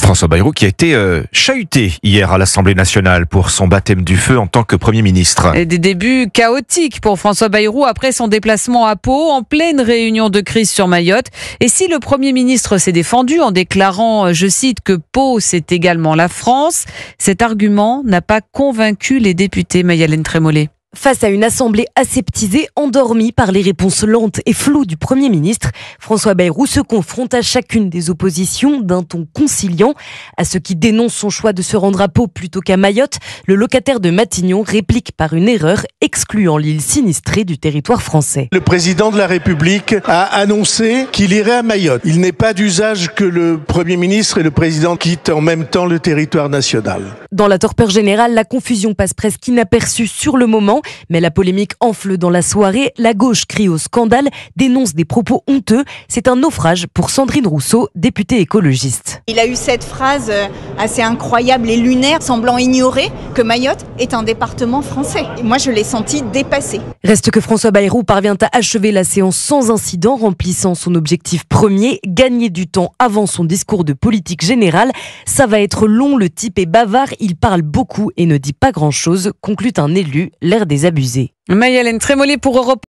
François Bayrou qui a été chahuté hier à l'Assemblée nationale pour son baptême du feu en tant que Premier ministre. Et des débuts chaotiques pour François Bayrou après son déplacement à Pau en pleine réunion de crise sur Mayotte. Et si le Premier ministre s'est défendu en déclarant, je cite, que Pau c'est également la France, cet argument n'a pas convaincu les députés. Mayalène Trémollet. Face à une assemblée aseptisée, endormie par les réponses lentes et floues du Premier ministre, François Bayrou se confronte à chacune des oppositions d'un ton conciliant. À ceux qui dénoncent son choix de se rendre à Pau plutôt qu'à Mayotte, le locataire de Matignon réplique par une erreur, excluant l'île sinistrée du territoire français. Le président de la République a annoncé qu'il irait à Mayotte. Il n'est pas d'usage que le Premier ministre et le président quittent en même temps le territoire national. Dans la torpeur générale, la confusion passe presque inaperçue sur le moment. Mais la polémique enfle dans la soirée. La gauche crie au scandale, dénonce des propos honteux. C'est un naufrage pour Sandrine Rousseau, députée écologiste. Il a eu cette phrase assez incroyable et lunaire, semblant ignorer que Mayotte est un département français. Et moi, je l'ai senti dépassé. Reste que François Bayrou parvient à achever la séance sans incident, remplissant son objectif premier, gagner du temps avant son discours de politique générale. Ça va être long, le type est bavard, il parle beaucoup et ne dit pas grand-chose, conclut un élu, l'air des abusés. Mayalène Trémollet pour Europe.